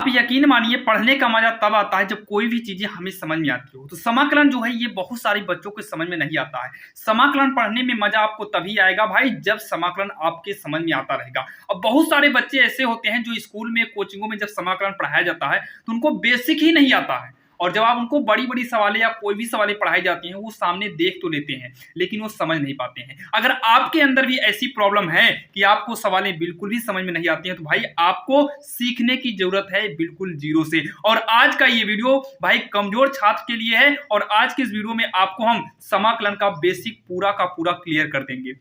आप यकीन मानिए पढ़ने का मजा तब आता है जब कोई भी चीजें हमें समझ में आती हो। तो समाकलन जो है ये बहुत सारे बच्चों को समझ में नहीं आता है। समाकलन पढ़ने में मजा आपको तभी आएगा भाई जब समाकलन आपके समझ में आता रहेगा। अब बहुत सारे बच्चे ऐसे होते हैं जो स्कूल में कोचिंगों में जब समाकलन पढ़ाया जाता है तो उनको बेसिक ही नहीं आता है, और जब आप उनको बड़ी बड़ी सवालें या कोई भी सवालें पढ़ाई जाती हैं वो सामने देख तो लेते हैं लेकिन वो समझ नहीं पाते हैं। अगर आपके अंदर भी ऐसी प्रॉब्लम है कि आपको सवालें बिल्कुल भी समझ में नहीं आती हैं तो भाई आपको सीखने की जरूरत है बिल्कुल जीरो से। और आज का ये वीडियो भाई कमजोर छात्र के लिए है और आज के इस वीडियो में आपको हम समाकलन का बेसिक पूरा का पूरा क्लियर कर देंगे।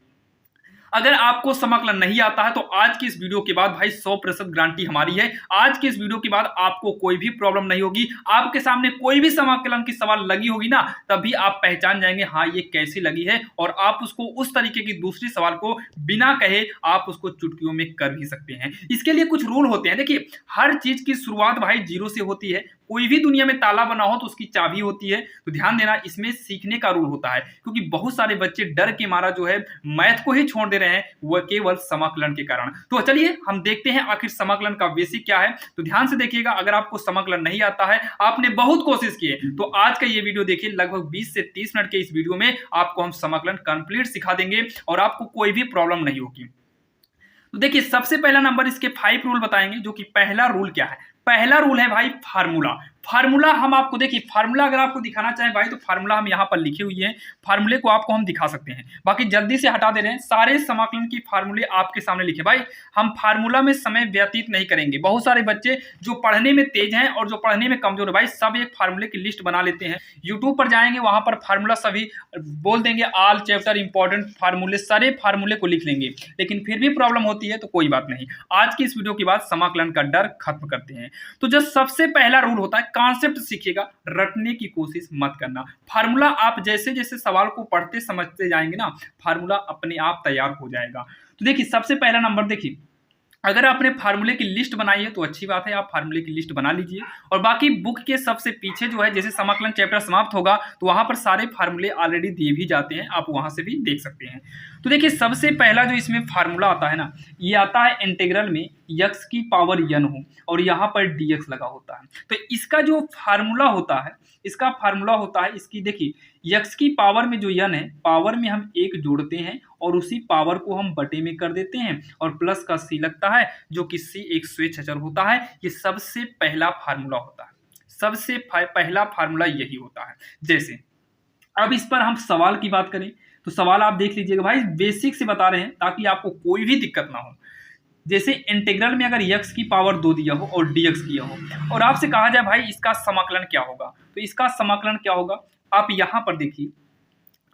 अगर आपको समाकलन नहीं आता है तो आज की इस वीडियो के बाद भाई 100% गारंटी हमारी है, आज के इस वीडियो के बाद आपको कोई भी प्रॉब्लम नहीं होगी। आपके सामने कोई भी समाकलन की सवाल लगी होगी ना तभी आप पहचान जाएंगे हाँ ये कैसी लगी है, और आप उसको उस तरीके की दूसरी सवाल को बिना कहे आप उसको चुटकियों में कर भी सकते हैं। इसके लिए कुछ रूल होते हैं। देखिए हर चीज की शुरुआत भाई जीरो से होती है। कोई भी दुनिया में ताला बना हो तो उसकी चाबी होती है। तो ध्यान देना इसमें सीखने का रूल होता है, क्योंकि बहुत सारे बच्चे डर के मारा जो है मैथ को ही छोड़ दे रहे हैं वह केवल समाकलन के कारण। तो चलिए हम देखते हैं आखिर समाकलन का बेसिक क्या है। तो ध्यान से देखिएगा, अगर आपको समाकलन नहीं आता है, आपने बहुत कोशिश की है, तो आज का ये वीडियो देखिए। लगभग 20 से 30 मिनट के इस वीडियो में आपको हम समाकलन कंप्लीट सिखा देंगे और आपको कोई भी प्रॉब्लम नहीं होगी। तो देखिए सबसे पहला नंबर इसके 5 रूल बताएंगे, जो कि पहला रूल क्या है। पहला रूल है भाई फार्मूला। फार्मूला हम आपको देखिए, फार्मूला अगर आपको दिखाना चाहे भाई तो फार्मूला हम यहाँ पर लिखे हुए हैं, फार्मूले को आपको हम दिखा सकते हैं। बाकी जल्दी से हटा दे रहे हैं, सारे समाकलन की फार्मूले आपके सामने लिखे। भाई हम फार्मूला में समय व्यतीत नहीं करेंगे। बहुत सारे बच्चे जो पढ़ने में तेज हैं और जो पढ़ने में कमजोर है भाई सब एक फार्मूले की लिस्ट बना लेते हैं, यूट्यूब पर जाएंगे वहां पर फार्मूला सभी बोल देंगे, ऑल चैप्टर इंपॉर्टेंट फार्मूले, सारे फार्मूले को लिख लेंगे, लेकिन फिर भी प्रॉब्लम होती है। तो कोई बात नहीं, आज की इस वीडियो के बाद समाकलन का डर खत्म करते हैं। तो जो सबसे पहला रूल होता है, कॉन्सेप्ट सीखिएगा, रटने की कोशिश मत करना। फार्मूला आप जैसे जैसे सवाल को पढ़ते समझते जाएंगे ना, फार्मूला अपने आप तैयार हो जाएगा। तो देखिए सबसे पहला नंबर देखिए, अगर आपने फार्मूले की लिस्ट बनाई है तो अच्छी बात है, आप फार्मूले की लिस्ट बना लीजिए। और बाकी बुक के सबसे पीछे जो है, जैसे समाकलन चैप्टर समाप्त होगा तो वहां पर सारे फार्मूले ऑलरेडी दिए भी जाते हैं, आप वहां से भी देख सकते हैं। तो देखिए सबसे पहला जो इसमें फार्मूला आता है ना, ये आता है इंटीग्रल में x की पावर n हो और यहाँ पर dx लगा होता है। तो इसका जो फार्मूला होता है, इसका फार्मूला होता है, इसकी देखिए x की पावर में जो n है, पावर में हम 1 जोड़ते हैं और उसी पावर को हम बटे में कर देते हैं और प्लस का c लगता है, जो कि c एक स्वेच्छ अचर होता है। ये सबसे पहला फार्मूला होता है, सबसे पहला फार्मूला यही होता है। जैसे अब इस पर हम सवाल की बात करें तो सवाल आप देख लीजिएगा भाई, बेसिक से बता रहे हैं ताकि आपको कोई भी दिक्कत ना हो। जैसे इंटीग्रल में अगर x की पावर 2 दिया हो और dx दिया हो और आपसे कहा जाए भाई इसका समाकलन क्या होगा, तो इसका समाकलन क्या होगा, आप यहां पर देखिए,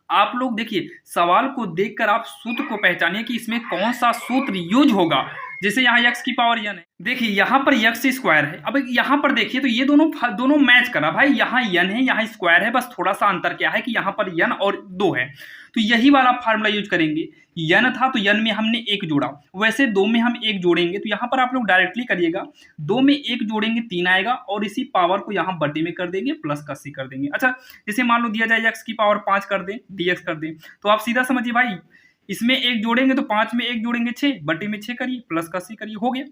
आप लोग देखिए सवाल को देखकर आप सूत्र को पहचानिए कि इसमें कौन सा सूत्र यूज होगा। जैसे यहाँ x की पावर n है, देखिए यहाँ पर x स्क्वायर है। अब यहाँ पर देखिए तो ये दोनों मैच करा भाई, यहाँ n है यहाँ स्क्वायर है, बस थोड़ा सा अंतर क्या है कि यहाँ पर n और 2 है। तो यही वाला फार्मूला यूज करेंगे। n था तो n में हमने 1 जोड़ा, वैसे 2 में हम 1 जोड़ेंगे, तो यहाँ पर आप लोग डायरेक्टली करिएगा, 2 में 1 जोड़ेंगे 3 आएगा और इसी पावर को यहाँ बटे में कर देंगे, प्लस का c कर देंगे। अच्छा जैसे मान लो दिया जाए x की पावर 5 कर दें, dx कर दें, तो आप सीधा समझिए भाई इसमें 1 जोड़ेंगे तो 5 में 1 जोड़ेंगे 6, बटे में 6 करिए, प्लस का c करिए, हो गया।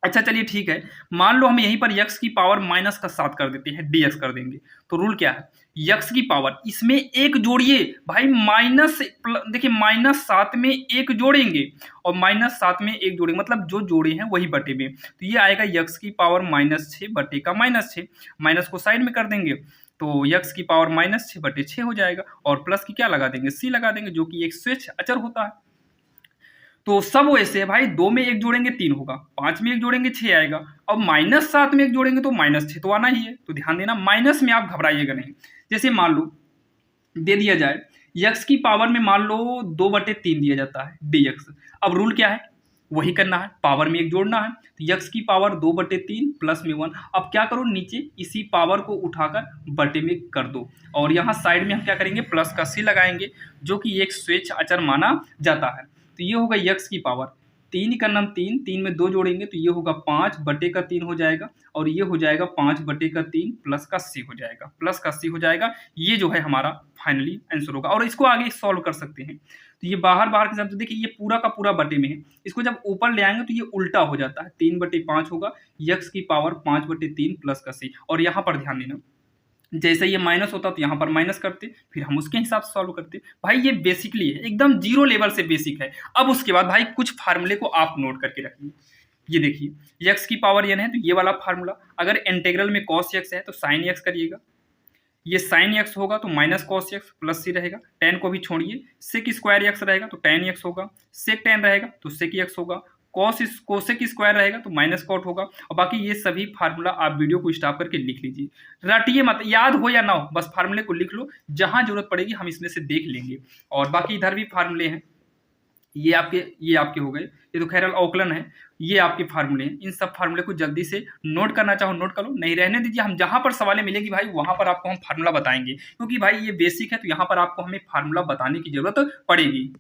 अच्छा चलिए ठीक है, मान लो हम यहीं पर x की पावर माइनस का 7 कर देते हैं, dx कर देंगे। तो रूल क्या है, x की पावर इसमें 1 जोड़िए भाई, माइनस देखिए -7 में 1 जोड़ेंगे और -7 में 1 जोड़ेंगे, मतलब जो जोड़े हैं वही बटे में। तो ये आएगा x की पावर -6 बटे का -6, माइनस को साइड में कर देंगे तो x की पावर -6 बटे 6 हो जाएगा, और प्लस की क्या लगा देंगे, c लगा देंगे, जो कि एक स्वेच्छ अचर होता है। तो सब वैसे है भाई, 2 में 1 जोड़ेंगे 3 होगा, 5 में 1 जोड़ेंगे 6 आएगा, अब -7 में 1 जोड़ेंगे तो -6 तो आना ही है। तो ध्यान देना, माइनस में आप घबराइएगा नहीं। जैसे मान लो दे दिया जाए x की पावर में मान लो 2/3 दिया जाता है dx, अब रूल क्या है, वही करना है, पावर में 1 जोड़ना है। तो x की पावर 2/3 प्लस में 1, अब क्या करो नीचे इसी पावर को उठाकर बटे में कर दो और यहाँ साइड में हम क्या करेंगे, प्लस का c लगाएंगे, जो कि एक स्वेच्छ अचर माना जाता है। तो ये होगा x की पावर 3 का नाम 3, 3 में 2 जोड़ेंगे तो ये होगा 5 बटे का 3 हो जाएगा, और ये हो जाएगा 5 बटे का 3 प्लस का c हो जाएगा, प्लस का c हो जाएगा। ये जो है हमारा फाइनली आंसर होगा, और इसको आगे सॉल्व कर सकते हैं। तो ये बाहर बाहर के हिसाब से देखिए ये पूरा का पूरा बटे में है, इसको जब ऊपर ले आएंगे तो ये उल्टा हो जाता है, 3/5 होगा यक्स की पावर 5/3 प्लस का सी। और यहाँ पर ध्यान देना जैसे ये माइनस होता तो यहाँ पर माइनस करते, फिर हम उसके हिसाब से सॉल्व करते। भाई ये बेसिकली है, एकदम जीरो लेवल से बेसिक है। अब उसके बाद भाई कुछ फार्मूले को आप नोट करके रखिए। ये देखिए x की पावर n है तो ये वाला फार्मूला, अगर इंटीग्रल में cos x है तो sin x करिएगा, ये sin x होगा तो माइनस कॉस एक्स प्लस सी रहेगा, टेन को भी छोड़िए, सेक स्क्वायर एक्स रहेगा तो टेन एक्स होगा, सेक टेन रहेगा तो सेक एक्स होगा, कोसेक स्क्वायर रहेगा तो माइनस कॉट होगा। और बाकी ये सभी फार्मूला आप वीडियो को स्टॉप करके लिख लीजिए, रटिए मत, याद हो या ना हो बस फार्मूले को लिख लो, जहां जरूरत पड़ेगी हम इसमें से देख लेंगे। और बाकी इधर भी फार्मूले हैं, ये आपके हो गए, ये तो खैर अवकलन है, ये आपके फार्मूले हैं। इन सब फार्मूले को जल्दी से नोट करना चाहो नोट कर लो, नहीं रहने दीजिए, हम जहां पर सवालें मिलेगी भाई वहां पर आपको हम फार्मूला बताएंगे, क्योंकि भाई ये बेसिक है तो यहाँ पर आपको हमें फार्मूला बताने की जरूरत पड़ेगी।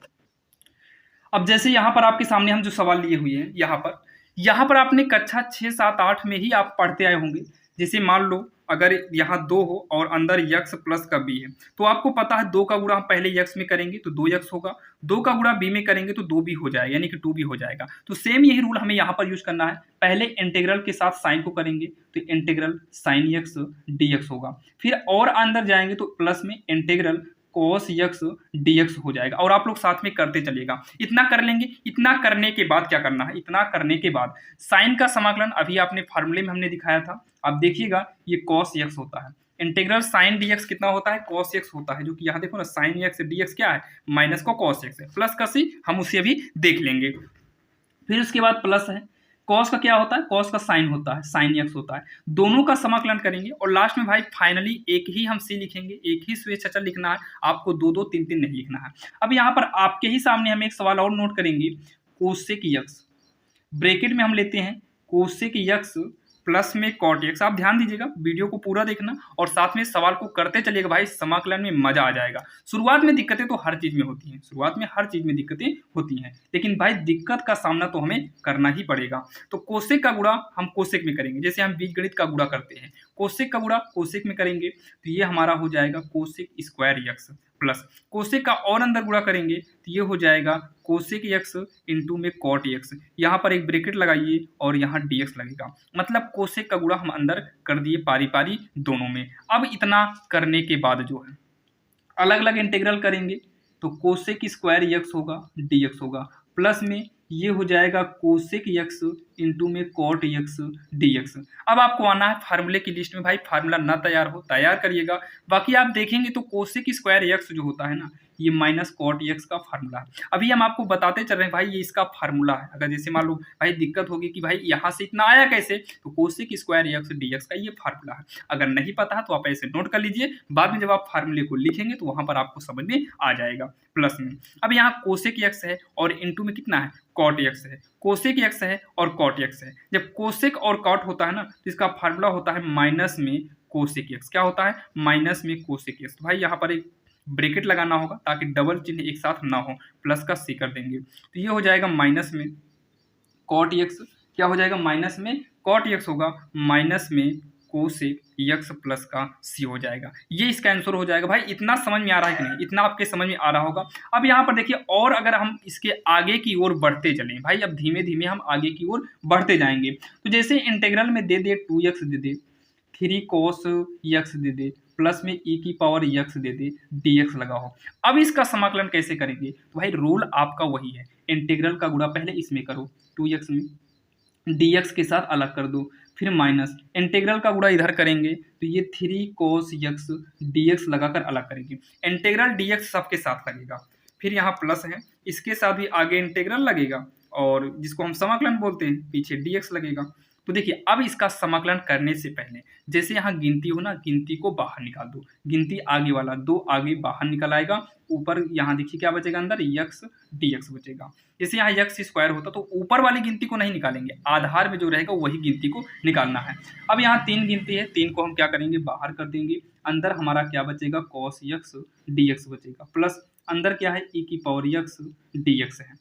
अब जैसे यहाँ पर आपके सामने हम जो सवाल लिए हुए हैं, यहाँ पर आपने कक्षा 6, 7, 8 में ही आप पढ़ते आए होंगे। जैसे मान लो अगर यहाँ 2 हो और अंदर यक्स प्लस का बी है, तो आपको पता है 2 का गुणा हम पहले यक्स में करेंगे तो 2x होगा, 2 का गुणा बी में करेंगे तो 2b हो जाएगा, यानी कि 2b हो जाएगा। तो सेम यही रूल हमें यहाँ पर यूज करना है, पहले इंटीग्रल के साथ साइन को करेंगे तो इंटीग्रल साइन एक्स dx होगा, फिर और अंदर जाएंगे तो प्लस में इंटीग्रल cos x dx हो जाएगा। और आप लोग साथ में करते चलिएगा, इतना कर लेंगे। इतना करने के बाद क्या करना है, इतना करने के बाद साइन का समाकलन अभी आपने फार्मूले में हमने दिखाया था, आप देखिएगा ये cos x होता है, इंटीग्रल साइन dx कितना होता है, cos x होता है, जो कि यहाँ देखो ना साइन x dx क्या है, माइनस का cos x है, प्लस का सी हम उसे भी देख लेंगे। फिर उसके बाद प्लस है, कॉस का क्या होता है, कॉस का साइन होता है, साइन एक्स होता है, दोनों का समाकलन करेंगे और लास्ट में भाई फाइनली एक ही हम सी लिखेंगे, एक ही स्वेच्छ अचल लिखना है, आपको 2 2 3 3 नहीं लिखना है। अब यहाँ पर आपके ही सामने हम एक सवाल और नोट करेंगे, कोसेक एक्स, ब्रैकेट में हम लेते हैं कोसेक एक्स प्लस में कॉट एक्स। आप ध्यान दीजिएगा, वीडियो को पूरा देखना और साथ में सवाल को करते चलिएगा, भाई समाकलन में मजा आ जाएगा। शुरुआत में दिक्कतें तो हर चीज में होती हैं, शुरुआत में हर चीज में दिक्कतें होती हैं, लेकिन भाई दिक्कत का सामना तो हमें करना ही पड़ेगा। तो कोसेक का गुणा हम कोसेक में करेंगे, जैसे हम बीजगणित का गुणा करते हैं, कोसेक का गुणा कोसेक में करेंगे तो ये हमारा हो जाएगा cosec square x, plus cosec का और अंदर गुणा करेंगे तो ये हो जाएगा कोसेक एक्स इंटू में कॉट एक्स, यहाँ पर एक ब्रैकेट लगाइए और यहाँ dx लगेगा, मतलब कोसेक का गुणा हम अंदर कर दिए पारी पारी दोनों में। अब इतना करने के बाद जो है अलग अलग इंटीग्रल करेंगे तो कोसेक स्क्वायर एक्स होगा dx होगा, प्लस में ये हो जाएगा कोसेक एक्स इंटू में कॉट एक्स dx। अब आपको आना है फार्मूले की लिस्ट में, भाई फार्मूला ना तैयार हो तैयार करिएगा। बाकी आप देखेंगे तो कोसेक स्क्वायर एक्स जो होता है ना, ये माइनस कॉट एक्स का फार्मूला है। अभी हम आपको बताते चल रहे हैं भाई ये इसका फार्मूला है। अगर जैसे मान लो भाई दिक्कत होगी कि भाई यहाँ से इतना आया कैसे, तो कोसेक स्क्वायर एक्स dx का ये फार्मूला है। अगर नहीं पता है तो आप ऐसे नोट कर लीजिए, बाद में जब आप फार्मूले को लिखेंगे तो वहां पर आपको समझ में आ जाएगा। प्लस में अब यहाँ कोसेक एक्स है और इंटू में कितना है, कॉट एक्स है, कोसेक एक्स है और कॉट एक्स है। जब कोसेक और कॉट होता है ना तो इसका फार्मूला होता है माइनस में कोसेक एक्स, क्या होता है माइनस में कोसेक एक्स। तो भाई यहाँ पर एक ब्रैकेट लगाना होगा ताकि डबल चिन्ह एक साथ ना हो, प्लस का सी कर देंगे तो ये हो जाएगा माइनस में कॉट एक्स, क्या हो जाएगा माइनस में कॉट एक्स होगा, माइनस में कोसेक एक्स प्लस का सी हो जाएगा। ये इसका आंसर हो जाएगा। भाई इतना समझ में आ रहा है कि नहीं, इतना आपके समझ में आ रहा होगा। अब यहाँ पर देखिए, और अगर हम इसके आगे की ओर बढ़ते चलें भाई, अब धीमे धीमे हम आगे की ओर बढ़ते जाएंगे। तो जैसे इंटीग्रल में दे दे 2x दे दे, 3 cos x दे दे, प्लस में e की पावर x दे दे, dx लगा हो। अब इसका समाकलन कैसे करेंगे, तो भाई रूल आपका वही है, इंटीग्रल का गुणा पहले इसमें करो 2x में, dx के साथ अलग कर दो, फिर माइनस इंटीग्रल का गुणा इधर करेंगे तो ये 3 cos x dx लगाकर अलग करेंगे। इंटीग्रल dx सबके साथ लगेगा, फिर यहाँ प्लस है, इसके साथ भी आगे इंटीग्रल लगेगा और जिसको हम समाकलन बोलते हैं पीछे dx लगेगा। तो देखिए अब इसका समाकलन करने से पहले जैसे यहाँ गिनती हो ना, गिनती को बाहर निकाल दो, गिनती आगे वाला 2 आगे बाहर निकल आएगा, ऊपर यहाँ देखिए क्या बचेगा अंदर x dx बचेगा। जैसे यहाँ x स्क्वायर होता तो ऊपर वाली गिनती को नहीं निकालेंगे, आधार में जो रहेगा वही गिनती को निकालना है। अब यहाँ 3 गिनती है, 3 को हम क्या करेंगे बाहर कर देंगे, अंदर हमारा क्या बचेगा cos x dx बचेगा, प्लस अंदर क्या है e की पावर x dx है,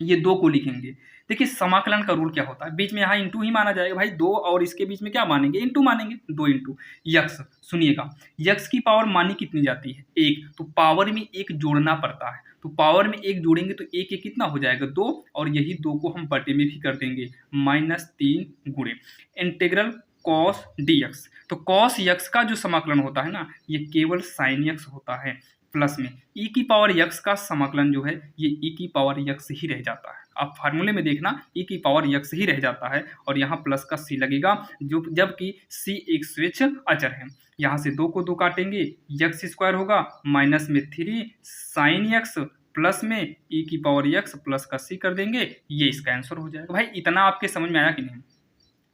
ये 2 को लिखेंगे। देखिए समाकलन का रूल क्या होता है, बीच में यहाँ इंटू ही माना जाएगा भाई, 2 और इसके बीच में क्या मानेंगे इंटू मानेंगे, 2 इंटू यक्स। सुनिएगा यक्स की पावर मानी कितनी जाती है 1, तो पावर में 1 जोड़ना पड़ता है, तो पावर में एक जोड़ेंगे तो एक एक कितना हो जाएगा 2, और यही 2 को हम बटे में भी कर देंगे -3 गुणे इंटीग्रल कॉस dx। तो कॉस x का जो समाकलन होता है ना, ये केवल साइन x होता है, प्लस में e की पावर x का समाकलन जो है ये e की पावर x ही रह जाता है। आप फार्मूले में देखना e की पावर x ही रह जाता है, और यहाँ प्लस का c लगेगा, जो जबकि c एक स्वेच्छ अचर है। यहाँ से 2 को 2 काटेंगे, x स्क्वायर होगा माइनस में 3 साइन x प्लस में e की पावर x प्लस का c कर देंगे, ये इसका आंसर हो जाएगा। भाई इतना आपके समझ में आया कि नहीं?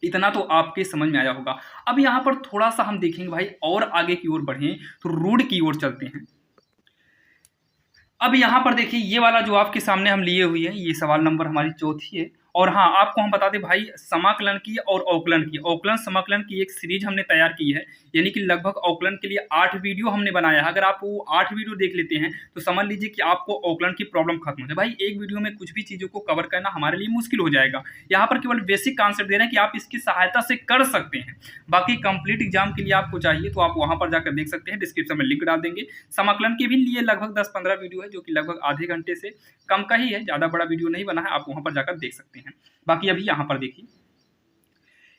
इतना तो आपके समझ में आया होगा। अब यहाँ पर थोड़ा सा हम देखेंगे भाई, और आगे की ओर बढ़ें तो रूट की ओर चलते हैं। अब यहाँ पर देखिए ये वाला जो आपके सामने हम लिए हुए हैं, ये सवाल नंबर हमारी चौथी है। और हाँ, आपको हम बता दें भाई, समाकलन की और अवकलन की, अवकलन समाकलन की एक सीरीज हमने तैयार की है, यानी कि लगभग अवकलन के लिए 8 वीडियो हमने बनाया है। अगर आप वो 8 वीडियो देख लेते हैं तो समझ लीजिए कि आपको अवकलन की प्रॉब्लम खत्म हो जाए। भाई एक वीडियो में कुछ भी चीज़ों को कवर करना हमारे लिए मुश्किल हो जाएगा। यहाँ पर केवल बेसिक कॉन्सेप्ट दे रहे हैं कि आप इसकी सहायता से कर सकते हैं। बाकी कंप्लीट एग्जाम के लिए आपको चाहिए तो आप वहाँ पर जाकर देख सकते हैं, डिस्क्रिप्शन में लिंक डाल देंगे। समाकलन के भी लिए लगभग 10-15 वीडियो है, जो कि लगभग आधे घंटे से कम का ही है, ज़्यादा बड़ा वीडियो नहीं बना है, आप वहाँ पर जाकर देख सकते हैं। बाकी अभी यहाँ पर देखिए,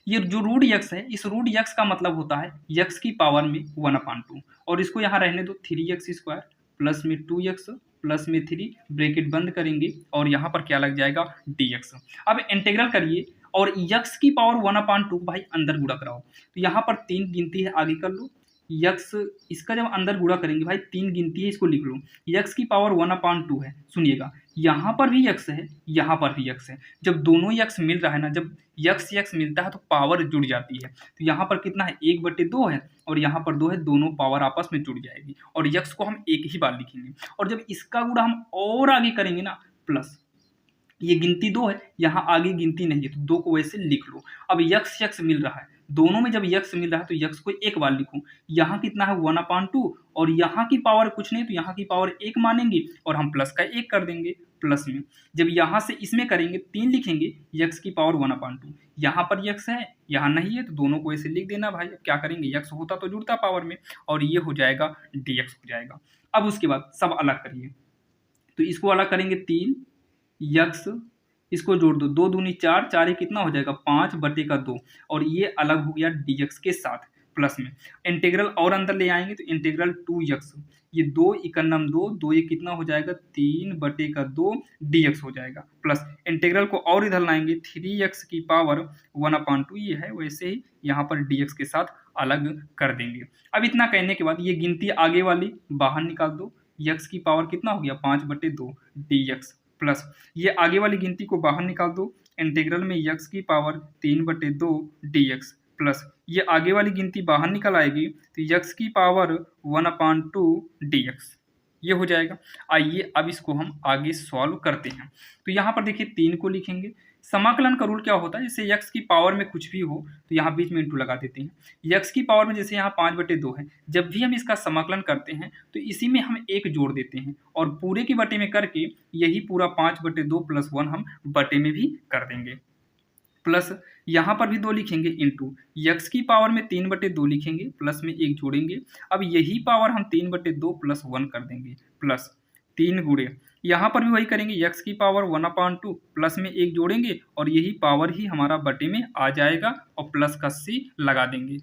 ये जो रूट x है, इस रूट x का मतलब होता है x की पावर में 1/2, और इसको यहाँ रहने दो 3x स्क्वायर प्लस में 2x प्लस में 3 ब्रैकेट बंद करेंगे, और यहाँ पर क्या लग जाएगा dx। अब इंटीग्रल करिए और x की पावर 1/2 भाई अंदर गुणा कराओ, तो यहाँ पर 3 गिनती है, आगे कर लो। x इसका जब अंदर गुणा करेंगे भाई 3 गिनती है, इसको लिख लो। x की पावर 1/2 है, सुनिएगा यहाँ पर भी x है, यहाँ पर भी x है। जब दोनों x मिल रहा है ना, जब x मिलता है तो पावर जुड़ जाती है। तो यहाँ पर कितना है 1/2 है, और यहाँ पर 2 है, दोनों पावर आपस में जुड़ जाएगी, और x को हम एक ही बार लिखेंगे। और जब इसका गुणा हम और आगे करेंगे ना, प्लस ये गिनती 2 है, यहाँ आगे गिनती नहीं है, तो 2 को वैसे लिख लो। अब x मिल रहा है, दोनों में जब x मिल रहा है तो x को एक बार लिखूं। यहाँ कितना है 1/2, और यहाँ की पावर कुछ नहीं, तो यहाँ की पावर 1 मानेंगे, और हम प्लस का 1 कर देंगे प्लस में। जब यहाँ से इसमें करेंगे 3 लिखेंगे, x की पावर 1/2, यहाँ पर x है, यहाँ नहीं है, तो दोनों को ऐसे लिख देना भाई। अब क्या करेंगे, x होता तो जुड़ता पावर में, और ये हो जाएगा dx हो जाएगा। अब उसके बाद सब अलग करिए, तो इसको अलग करेंगे 3 x, इसको जोड़ दो, 2 दूनी 4, 4 कितना हो जाएगा 5/2, और ये अलग हो गया dx के साथ प्लस में। इंटीग्रल और अंदर ले आएंगे तो इंटीग्रल 2x, ये 2 इकन्नम 2, 2 ये कितना हो जाएगा 3/2 dx हो जाएगा, प्लस इंटीग्रल को और इधर लाएंगे 3x की पावर 1/2, ये है, वैसे ही यहाँ पर dx के साथ अलग कर देंगे। अब इतना कहने के बाद ये गिनती आगे वाली बाहर निकाल दो, x की पावर कितना हो गया 5/2 dx, प्लस ये आगे वाली गिनती को बाहर निकाल दो, इंटीग्रल में x की पावर 3/2 dx, प्लस ये आगे वाली गिनती बाहर निकल आएगी तो x की पावर 1/2 dx, ये हो जाएगा। आइए अब इसको हम आगे सॉल्व करते हैं। तो यहाँ पर देखिए 3 को लिखेंगे। समाकलन का रूल क्या होता है, जैसे x की पावर में कुछ भी हो तो यहाँ बीच में इंटू लगा देते हैं। x की पावर में जैसे यहाँ 5/2 है, जब भी हम इसका समाकलन करते हैं तो इसी में हम 1 जोड़ देते हैं, और पूरे के बटे में करके यही पूरा 5/2 + 1 हम बटे में भी कर देंगे, प्लस यहाँ पर भी 2 लिखेंगे इंटू x की पावर में 3/2 लिखेंगे, प्लस में 1 जोड़ेंगे। अब यही पावर हम 3/2 + 1 कर देंगे, प्लस 3 गुणे यहाँ पर भी वही करेंगे, x की पावर 1/2 प्लस में 1 जोड़ेंगे, और यही पावर ही हमारा बटे में आ जाएगा, और प्लस का c लगा देंगे।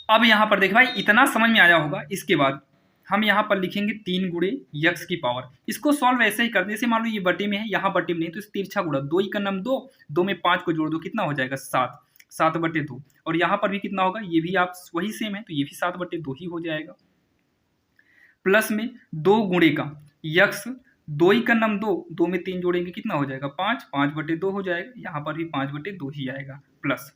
अब यहाँ पर देखिए भाई इतना समझ में आया होगा। इसके बाद हम यहाँ पर लिखेंगे 3 गुणे x की पावर। इसको सॉल्व ऐसे ही कर दे, जैसे मान लो ये बटे में है, यहाँ बटे में नहीं, तो तिरछा गुणा 2 इकन्नम 2, 2 में 5 को जोड़ दो, कितना हो जाएगा 7, 7/2, और यहाँ पर भी कितना होगा, ये भी आप वही सेम है, तो ये भी 7/2 ही हो जाएगा, प्लस में 2 गुणे का x, 2 इकन्नम 2, 2 में 3 जोड़ेंगे, कितना हो जाएगा 5, 5/2 हो जाएगा, यहाँ पर भी 5/2 ही आएगा, प्लस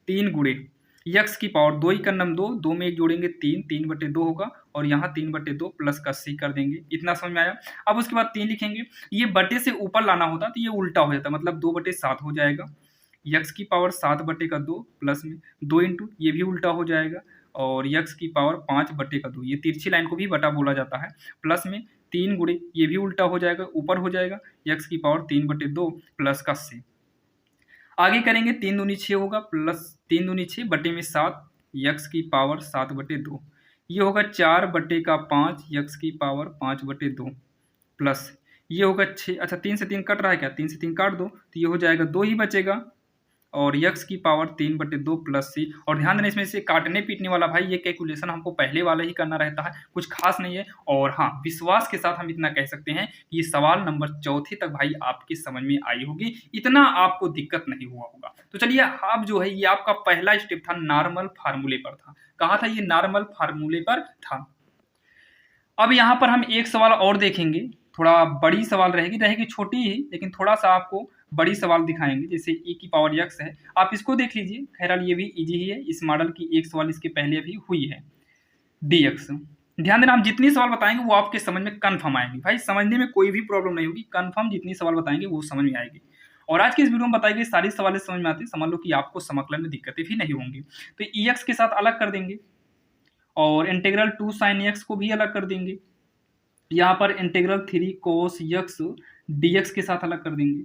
3 गुणे x की पावर 2 इकन्नम 2, 2 में 1 जोड़ेंगे 3, 3/2 होगा, और यहाँ 3/2 प्लस का c कर देंगे। इतना समझ में आया। अब उसके बाद 3 लिखेंगे, ये बटे से ऊपर लाना होता तो ये उल्टा हो जाता, मतलब 2/7 हो जाएगा। x की पावर 7/2 प्लस में 2 इंटू ये भी उल्टा हो जाएगा, और x की पावर 5/2, ये तिरछी लाइन को भी बटा बोला जाता है, प्लस में 3 गुणे ये भी उल्टा हो जाएगा, ऊपर हो जाएगा x की पावर 3/2 प्लस का c। आगे करेंगे 3 दूनी 6 होगा, प्लस 3 दूनी 6 बटे में 7, x की पावर 7/2, ये होगा 4/5 x की पावर 5/2, प्लस ये होगा 6, अच्छा 3 से 3 कट रहा है क्या, 3 से 3 काट दो तो ये हो जाएगा 2 ही बचेगा, और x की पावर 3/2 प्लस c। और ध्यान देना इसमें से काटने पीटने वाला भाई ये कैलकुलेशन हमको पहले वाला ही करना रहता है, कुछ खास नहीं है। और हाँ, विश्वास के साथ हम इतना कह सकते हैं कि ये सवाल नंबर 4 तक भाई आपकी समझ में आई होगी, इतना आपको दिक्कत नहीं हुआ होगा। तो चलिए अब जो है ये आपका पहला स्टेप था, नॉर्मल फार्मूले पर था। कहा था ये नॉर्मल फार्मूले पर था। अब यहाँ पर हम एक सवाल और देखेंगे, थोड़ा बड़ी सवाल रहेगी छोटी ही, लेकिन थोड़ा सा आपको बड़ी सवाल दिखाएंगे। जैसे e की पावर x है, आप इसको देख लीजिए, खैरहाल ये भी इजी ही है, इस मॉडल की एक सवाल इसके पहले भी हुई है, dx। ध्यान देना हम जितनी सवाल बताएंगे वो आपके समझ में कन्फर्म आएंगे भाई, समझने में कोई भी प्रॉब्लम नहीं होगी, कन्फर्म जितनी सवाल बताएंगे वो समझ में आएगी। और आज के इस वीडियो में बताई गई सारी सवालें समझ में आती है, समझ लो कि आपको समाकलन में दिक्कतें भी नहीं होंगी। तो ex के साथ अलग कर देंगे, और इंटीग्रल 2 sin x को भी अलग कर देंगे, यहाँ पर इंटीग्रल 3 cos x dx के साथ अलग कर देंगे।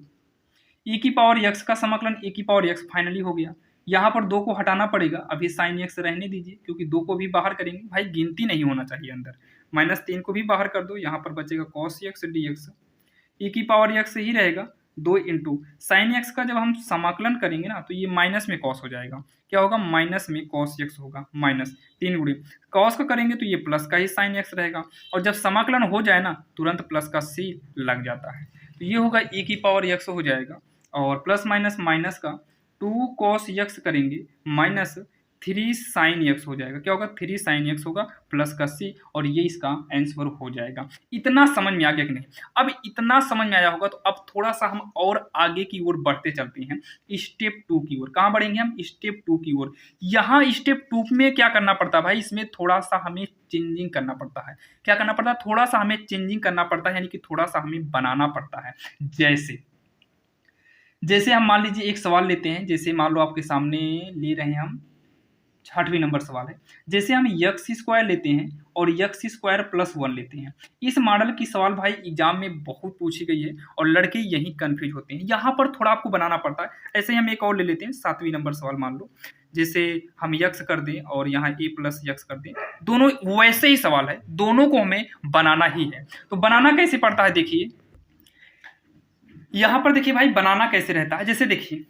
e की पावर x का समाकलन e की पावर x फाइनली हो गया। यहाँ पर 2 को हटाना पड़ेगा, अभी sin x रहने दीजिए क्योंकि 2 को भी बाहर करेंगे भाई, गिनती नहीं होना चाहिए अंदर। -3 को भी बाहर कर दो, यहाँ पर बचेगा cos x dx। e की पावर x ही रहेगा 2 इंटू साइन एक्स का जब हम समाकलन करेंगे ना तो ये माइनस में कॉस हो जाएगा, क्या होगा माइनस में कॉस एक्स होगा, -3 गुणे कॉस का करेंगे तो ये प्लस का ही साइन एक्स रहेगा, और जब समाकलन हो जाए ना तुरंत प्लस का सी लग जाता है, तो ये होगा e की पावर एक्स हो जाएगा, और प्लस माइनस माइनस का 2 cos x करेंगे -3 sin x हो जाएगा, क्या होगा 3 sin x होगा प्लस का c, और ये इसका आंसर हो जाएगा। इतना समझ में आ गया कि नहीं? अब इतना समझ में आया होगा तो अब थोड़ा सा हम और आगे की ओर बढ़ते चलते हैं, स्टेप 2 की ओर। कहाँ बढ़ेंगे हम? स्टेप 2 की ओर। यहाँ स्टेप 2 में क्या करना पड़ता है भाई, इसमें थोड़ा सा हमें चेंजिंग करना पड़ता है। क्या करना पड़ता है? थोड़ा सा हमें चेंजिंग करना पड़ता है, यानी कि थोड़ा सा हमें बनाना पड़ता है। जैसे हम मान लीजिए एक सवाल लेते हैं, जैसे मान लो आपके सामने ले रहे हैं हम 6वां नंबर सवाल है। जैसे हम x² लेते हैं और x² + 1 लेते हैं। इस मॉडल की सवाल भाई एग्जाम में बहुत पूछी गई है और लड़के यही कंफ्यूज होते हैं, यहाँ पर थोड़ा आपको बनाना पड़ता है। ऐसे ही हम एक और ले लेते हैं, 7वां नंबर सवाल मान लो, जैसे हम x कर दें और यहाँ a + x कर दें, दोनों वैसे ही सवाल है, दोनों को हमें बनाना ही है। तो बनाना कैसे पड़ता है, देखिए यहाँ पर देखिए भाई बनाना कैसे रहता है। जैसे देखिए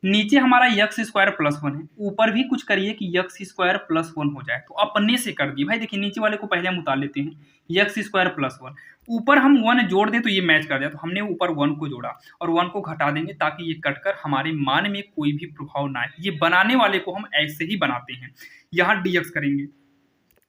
नीचे हमारा x² + 1 है, ऊपर भी कुछ करिए कि x² + 1 हो जाए, तो अपने से कर दिए भाई। देखिए नीचे वाले को पहले हम उतार लेते हैं, x² + 1, ऊपर हम 1 जोड़ दें तो ये मैच कर जाए, तो हमने ऊपर 1 को जोड़ा और 1 को घटा देंगे ताकि ये कटकर हमारे मान में कोई भी प्रभाव ना आए। ये बनाने वाले को हम ऐसे ही बनाते हैं। यहाँ dx करेंगे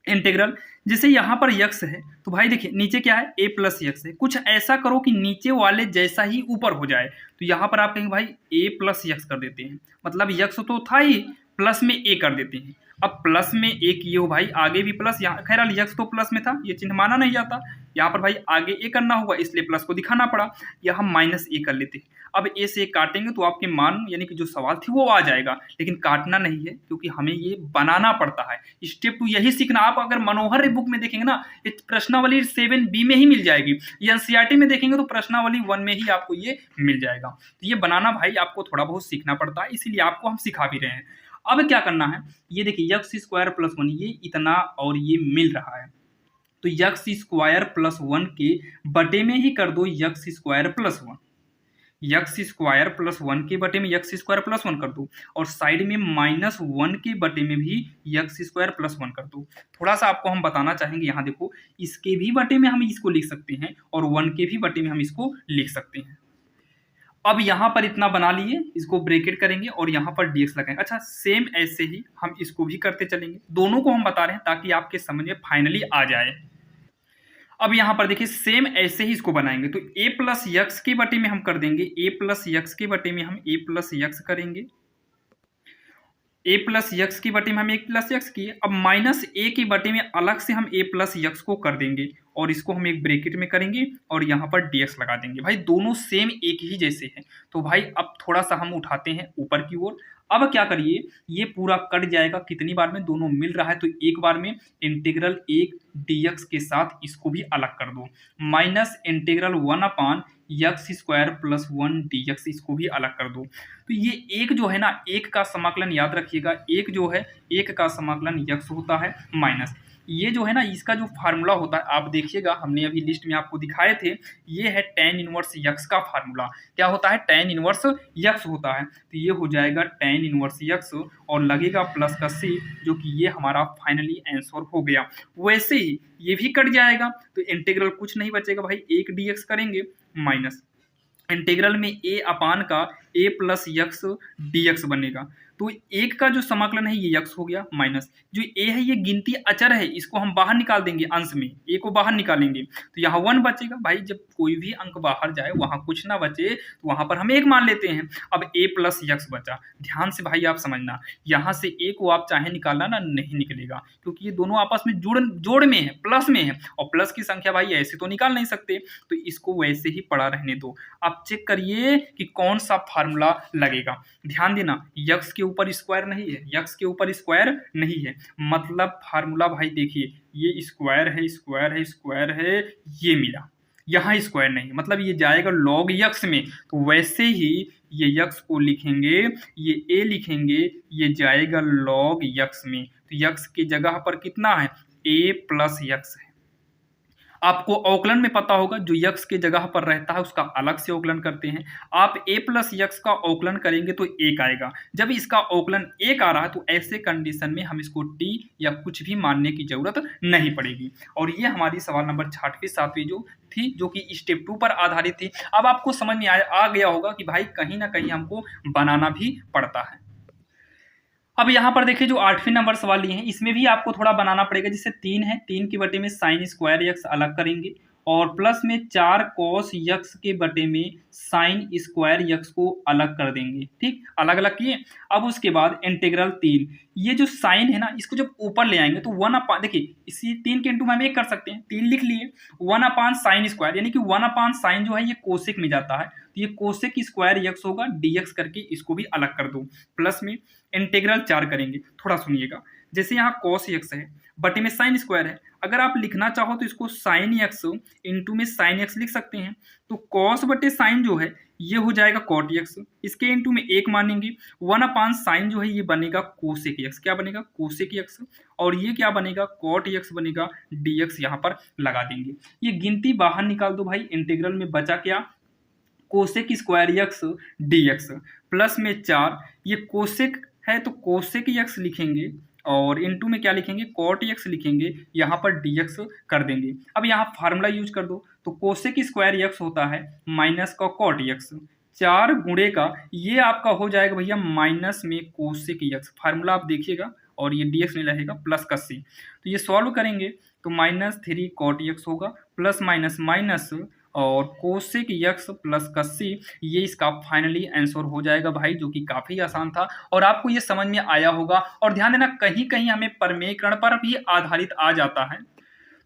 इंटीग्रल, जैसे यहाँ पर x है तो भाई देखिए नीचे क्या है a + x है, कुछ ऐसा करो कि नीचे वाले जैसा ही ऊपर हो जाए। तो यहाँ पर आप कहेंगे भाई a + x कर देते हैं, मतलब x तो था ही, प्लस में a कर देते हैं। अब प्लस में a किए हो भाई, आगे भी प्लस, यहाँ खैर x तो प्लस में था, ये चिन्ह माना नहीं जाता, यहाँ पर भाई आगे a करना होगा इसलिए प्लस को दिखाना पड़ा, या हम -a कर लेते हैं। अब a से काटेंगे तो आपके मान यानी कि जो सवाल थी वो आ जाएगा, लेकिन काटना नहीं है क्योंकि हमें ये बनाना पड़ता है। स्टेप 2 यही सीखना। आप अगर मनोहर बुक में देखेंगे ना, प्रश्नावली 7B में ही मिल जाएगी, एनसीईआरटी में देखेंगे तो प्रश्नावली 1 में ही आपको ये मिल जाएगा। तो ये बनाना भाई आपको थोड़ा बहुत सीखना पड़ता है, इसीलिए आपको हम सिखा भी रहे हैं। अब क्या करना है, ये देखिए x² + 1 ये इतना और ये मिल रहा है, तो x² + 1 के बटे में ही कर दो x² + 1, x² + 1 के बटे में x² + 1 कर दो, और साइड में -1 के बटे में भी x² + 1 कर दो। थोड़ा सा आपको हम बताना चाहेंगे, यहाँ देखो इसके भी बटे में हम इसको लिख सकते हैं और 1 के भी बटे में हम इसको लिख सकते हैं। अब यहाँ पर इतना बना लिए, इसको ब्रैकेट करेंगे और यहाँ पर dx लगाएंगे। अच्छा सेम ऐसे ही हम इसको भी करते चलेंगे, दोनों को हम बता रहे हैं ताकि आपके समझ में फाइनली आ जाए। अब यहाँ पर देखिए सेम ऐसे ही इसको बनाएंगे, तो a + x के बटे में हम कर देंगे, a + x के बटे में हम a + x करेंगे, a + x के बटे में हम a + x किए। अब -a के बटे में अलग से हम a + x को कर देंगे और इसको हम एक ब्रैकेट में करेंगे और यहाँ पर dx लगा देंगे। भाई दोनों सेम एक ही जैसे हैं, तो भाई अब थोड़ा सा हम उठाते हैं ऊपर की ओर। अब क्या करिए, ये पूरा कट जाएगा, कितनी बार में दोनों मिल रहा है तो एक बार में इंटीग्रल 1 dx के साथ इसको भी अलग कर दो, -1/x² + 1 dx इसको भी अलग कर दो। तो ये एक जो है ना, एक का समाकलन याद रखिएगा, एक जो है एक का समाकलन x होता है माइनस, ये जो है ना इसका जो फार्मूला होता है आप देखिएगा, हमने अभी लिस्ट में आपको दिखाए थे, ये है tan इनवर्स यक्स का फार्मूला। क्या होता है? tan इनवर्स यक्स होता है। तो ये हो जाएगा tan इनवर्स यक्स और लगेगा प्लस का c, जो कि ये हमारा फाइनली आंसर हो गया। वैसे ही ये भी कट जाएगा तो इंटीग्रल कुछ नहीं बचेगा भाई, 1 dx करेंगे माइनस इंटीग्रल में a अपान का a प्लस यक्स dx बनेगा। तो एक का जो समाकलन है ये यक्स हो गया, माइनस जो a है ये गिनती अचर है, इसको हम बाहर निकाल देंगे, अंश में a को बाहर निकालेंगे तो यहाँ 1 बचेगा। भाई जब कोई भी अंक बाहर जाए वहां कुछ ना बचे तो वहां पर हम 1 मान लेते हैं। अब a प्लस यक्स बचा, ध्यान से भाई आप समझना, यहाँ से a को आप चाहे निकालना ना नहीं निकलेगा, क्योंकि ये दोनों आपस में जोड़ में है, प्लस में है, और प्लस की संख्या भाई ऐसे तो निकाल नहीं सकते, तो इसको वैसे ही पड़ा रहने दो। आप चेक करिए कि कौन सा फार्मूला लगेगा। ध्यान देना, यक्स के ऊपर स्क्वायर नहीं है, यक्स के ऊपर स्क्वायर नहीं है, मतलब फार्मूला भाई देखिए ये स्क्वायर है, स्क्वायर है, स्क्वायर है, ये मिला, यहाँ स्क्वायर नहीं, मतलब ये जाएगा लॉग यक्स में। तो वैसे ही ये यक्स को लिखेंगे, ये ए लिखेंगे, ये जाएगा लॉग यक्स में। तो यक्स की जगह पर कितना है? ए प्लस यक्स है। आपको अवकलन में पता होगा, जो यक्स के जगह पर रहता है उसका अलग से अवकलन करते हैं। आप a प्लस यक्स का अवकलन करेंगे तो 1 आएगा। जब इसका अवकलन 1 आ रहा है तो ऐसे कंडीशन में हम इसको t या कुछ भी मानने की जरूरत नहीं पड़ेगी। और ये हमारी सवाल नंबर 6वीं 7वीं जो थी, जो कि स्टेप 2 पर आधारित थी। अब आपको समझ में आ गया होगा कि भाई कहीं ना कहीं हमको बनाना भी पड़ता है। अब यहाँ पर देखिए जो 8वें नंबर सवाल लिए हैं, इसमें भी आपको थोड़ा बनाना पड़ेगा। जैसे 3 है, 3 के बटे में साइन स्क्वायर यक्स अलग करेंगे और प्लस में 4 कॉस यक्स के बटे में साइन स्क्वायर यक्स को अलग कर देंगे। ठीक, अलग अलग किए। अब उसके बाद इंटीग्रल 3, ये जो साइन है ना इसको जब ऊपर ले आएंगे तो 1 अपान, देखिए इसी 3 के इंटू में हम एक कर सकते हैं, 3 लिख लिए, 1 अपान साइन स्क्वायर, यानी कि 1 अपान साइन जो है ये कोसेक में जाता है, तो ये कोसेक स्क्वायर यक्स होगा, dx करके इसको भी अलग कर दो। प्लस में इंटीग्रल 4 करेंगे, थोड़ा सुनिएगा। जैसे यहाँ कॉस यक्स है, बटे में साइन स्क्वायर है, अगर आप लिखना चाहो तो इसको साइन यक्स इंटू में साइन एक्स लिख सकते हैं। तो कॉस बटे साइन जो है ये हो जाएगा कॉट यक्स, इसके इंटू में 1 मानेंगे, 1 अपान साइन जो है ये बनेगा कोसेक यक्स। क्या बनेगा? Cosec x. और ये क्या बनेगा? कॉट यक्स बनेगा, dx यहाँ पर लगा देंगे। ये गिनती बाहर निकाल दो भाई, इंटीग्रल में बचा क्या? Cosec square x dx plus में 4, ये कोसेक है तो कोसेक यक्स लिखेंगे और इनटू में क्या लिखेंगे? कॉट यक्स लिखेंगे, यहाँ पर dx कर देंगे। अब यहाँ फार्मूला यूज कर दो, तो कोसेक स्क्वायर यक्स होता है माइनस का कॉट यक्स, 4 गुणे का ये आपका हो जाएगा भैया माइनस में कोसेक यक्स। फार्मूला आप देखिएगा और ये dx नहीं रहेगा, प्लस का c। तो ये सॉल्व करेंगे तो -3 कॉट यक्स होगा, प्लस माइनस माइनस और कोसेक यक्स प्लस का c, ये इसका फाइनली आंसर हो जाएगा भाई, जो कि काफ़ी आसान था और आपको ये समझ में आया होगा। और ध्यान देना, कहीं कहीं हमें प्रमेयकरण पर भी आधारित आ जाता है,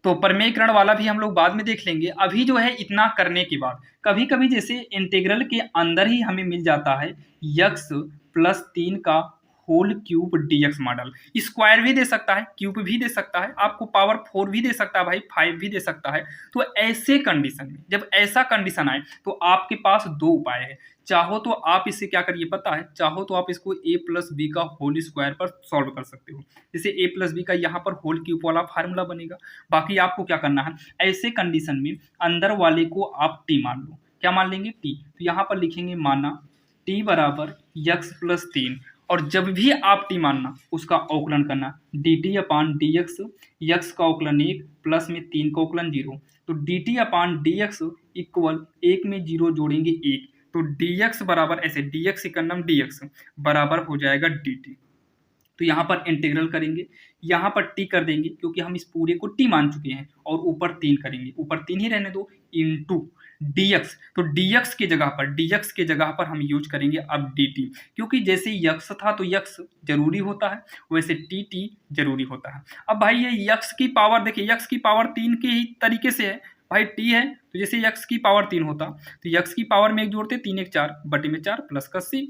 तो प्रमेयकरण वाला भी हम लोग बाद में देख लेंगे। अभी जो है इतना करने के बाद कभी कभी जैसे इंटीग्रल के अंदर ही हमें मिल जाता है यक्स प्लस 3 का होल क्यूब dx मॉडल, स्क्वायर भी दे सकता है, क्यूब भी दे सकता है, आपको पावर 4 भी दे सकता है भाई, 5 भी दे सकता है। तो ऐसे कंडीशन में, जब ऐसा कंडीशन आए तो आपके पास 2 उपाय है। चाहो तो आप इसे क्या करिए पता है, चाहो तो आप इसको a प्लस बी का होल स्क्वायर पर सॉल्व कर सकते हो। जैसे a प्लस बी का यहाँ पर होल क्यूब वाला फार्मूला बनेगा। बाकी आपको क्या करना है, ऐसे कंडीशन में अंदर वाले को आप t मान लो। क्या मान लेंगे? t। तो यहाँ पर लिखेंगे माना t बराबर यक्स प्लस 3, और जब भी आप t मानना उसका अवकलन करना, dt अपान dx, यक्स का अवकलन 1 प्लस में 3 का अवकलन 0, तो dt अपान dx इक्वल 1 में 0 जोड़ेंगे 1, तो dx बराबर ऐसे dx इक्वल dx बराबर हो जाएगा dt। तो यहाँ पर इंटीग्रल करेंगे, यहाँ पर t कर देंगे क्योंकि हम इस पूरे को t मान चुके हैं, और ऊपर 3 करेंगे, ऊपर 3 ही रहने दो, इंटू dx। तो dx के जगह पर हम यूज करेंगे अब dt, क्योंकि जैसे यक्स था तो यक्स जरूरी होता है, वैसे tt जरूरी होता है। अब भाई ये यक्स की पावर देखिए, यक्स की पावर 3 के ही तरीके से है भाई, t है तो जैसे यक्स की पावर 3 होता तो यक्स की पावर में 1 जोड़ते 3 1 4 बटे में 4 प्लस का c,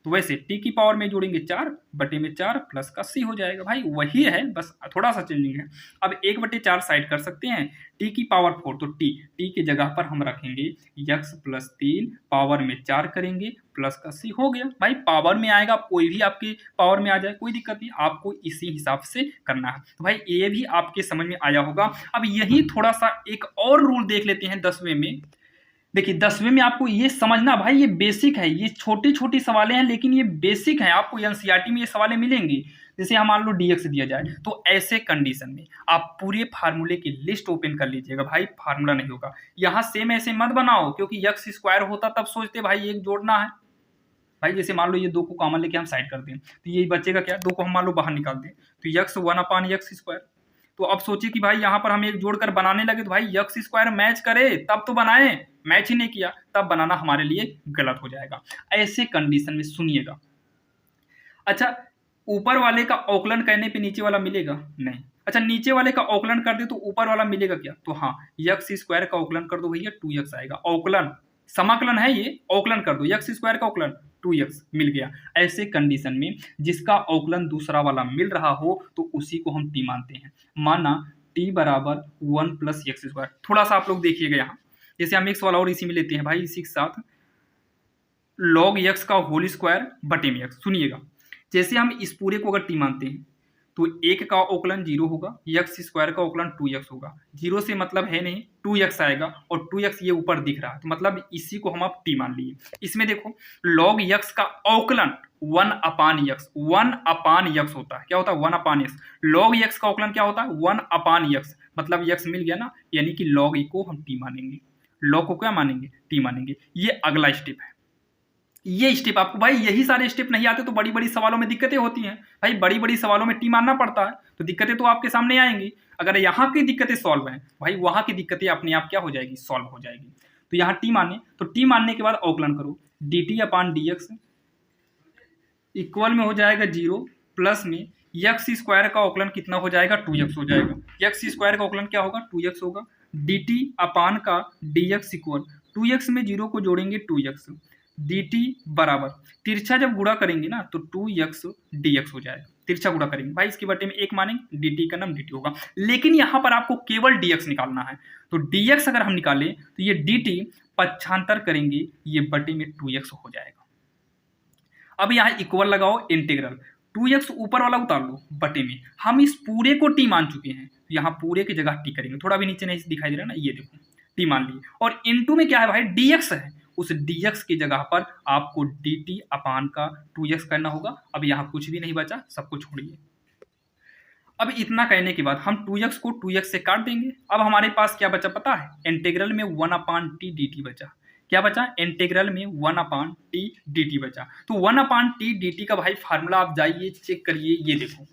तो वैसे टी की पावर में जोड़ेंगे 4/4 प्लस का सी हो जाएगा। भाई वही है, बस थोड़ा सा चेंजिंग है। अब 1/4 साइड कर सकते हैं, टी की पावर 4, तो टी की जगह पर हम रखेंगे x + 3 पावर में 4 करेंगे प्लस का सी हो गया। भाई पावर में आएगा, कोई भी आपकी पावर में आ जाए कोई दिक्कत नहीं, आपको इसी हिसाब से करना है। तो भाई ये भी आपके समझ में आया होगा। अब यही थोड़ा सा एक और रूल देख लेते हैं 10वें में। देखिए 10वें में आपको ये समझना, भाई ये बेसिक है, ये छोटी छोटी सवालें हैं लेकिन ये बेसिक है, आपको एनसीईआरटी में ये सवालें मिलेंगी। जैसे हम मान लो डीएक्स दिया जाए, तो ऐसे कंडीशन में आप पूरे फार्मूले की लिस्ट ओपन कर लीजिएगा। भाई फार्मूला नहीं होगा यहाँ, सेम ऐसे मत बनाओ, क्योंकि यक्स स्क्वायर होता तब सोचते भाई एक जोड़ना है। भाई जैसे मान लो ये 2 को कॉमन लेके हम साइड कर दें, तो ये बचेगा क्या, 2 को हम मान लो बाहर निकाल दें, तो यक्स 1/x²। तो अब सोचिए कि भाई यहाँ पर हम एक जोड़कर बनाने लगे, तो भाई यक्स स्क्वायर मैच करे तब तो बनाए, मैच ही नहीं किया तब बनाना हमारे लिए गलत हो जाएगा। ऐसे कंडीशन में सुनिएगा, अच्छा ऊपर वाले का औकलन करने पे नीचे वाला मिलेगा नहीं, अच्छा नीचे वाले का औकलन कर दे तो ऊपर वाला मिलेगा क्या, तो हाँ यक्स स्क्वायर का औकलन कर दो भैया 2x आएगा। औकलन समाकलन है ये, औकलन कर दो, यक्स स्क्वायर का औकलन 2x मिल गया। ऐसे कंडीशन में जिसका औकलन दूसरा वाला मिल रहा हो तो उसी को हम टी मानते हैं। माना t बराबर 1 + x²। थोड़ा सा आप लोग देखिएगा यहाँ, जैसे हम x वाला और इसी में लेते हैं भाई, इसी के साथ log x का होल स्क्वायर बटे में x। सुनिएगा जैसे हम इस पूरे को अगर टी मानते हैं तो 1 का औकलन 0 होगा, यक्स स्क्वायर का औकलन 2x होगा, 0 से मतलब है नहीं 2x आएगा, और 2x ये ऊपर दिख रहा है तो मतलब इसी को हम आप टी मान लिए। इसमें देखो log x का औकलन 1/x होता है, क्या होता है 1/x। log x का औकलन क्या होता है 1/x, मतलब x मिल गया ना, यानी कि log को हम टी मानेंगे, log को क्या मानेंगे टी मानेंगे। ये अगला स्टेप है। ये स्टेप आपको भाई, यही सारे स्टेप नहीं आते तो बड़ी बड़ी सवालों में दिक्कतें होती हैं भाई, बड़ी बड़ी सवालों में टी मानना पड़ता है, तो दिक्कतें तो आपके सामने आएंगी। अगर यहाँ की दिक्कतें सॉल्व हैं भाई, वहां की दिक्कतें अपने आप क्या हो जाएगी, सॉल्व हो जाएगी। तो यहाँ टी माने, तो टी मानने के बाद औकलन करो, dt/dx इक्वल में हो जाएगा 0 प्लस में यक्स स्क्वायर का औकलन कितना हो जाएगा 2x हो जाएगा। यक्स स्क्वायर का औकलन क्या होगा 2x होगा, dt/dx इक्वल 2x में 0 को जोड़ेंगे 2x, dt बराबर तिरछा जब गुणा करेंगे ना तो 2x dx हो जाएगा, तिरछा गुणा करेंगे भाई, इसके बटे में 1 मानेंगे, dt का नाम dt होगा। लेकिन यहाँ पर आपको केवल dx निकालना है, तो dx अगर हम निकालें तो ये dt पक्षांतर करेंगे ये बटे में 2x हो जाएगा। अब यहाँ इक्वल लगाओ, इंटीग्रल 2x ऊपर वाला उतार लो बटे में, हम इस पूरे को टी मान चुके हैं, तो यहाँ पूरे की जगह टी करेंगे, थोड़ा भी नीचे नहीं दिखाई दे रहा ना, ये देखो टी मान लिए, और इनटू में क्या है भाई dx है, उस dx की जगह पर आपको dt/2x करना होगा। अब यहाँ कुछ भी नहीं बचा, सब कुछ छोड़िए। अब इतना कहने के बाद हम 2x को 2x से काट देंगे। अब हमारे पास क्या बचा पता है, इंटीग्रल में 1/t dt बचा। क्या बचा, इंटीग्रल में 1/t dt बचा। तो 1/t dt का भाई फार्मूला आप जाइए चेक करिए, ये देखो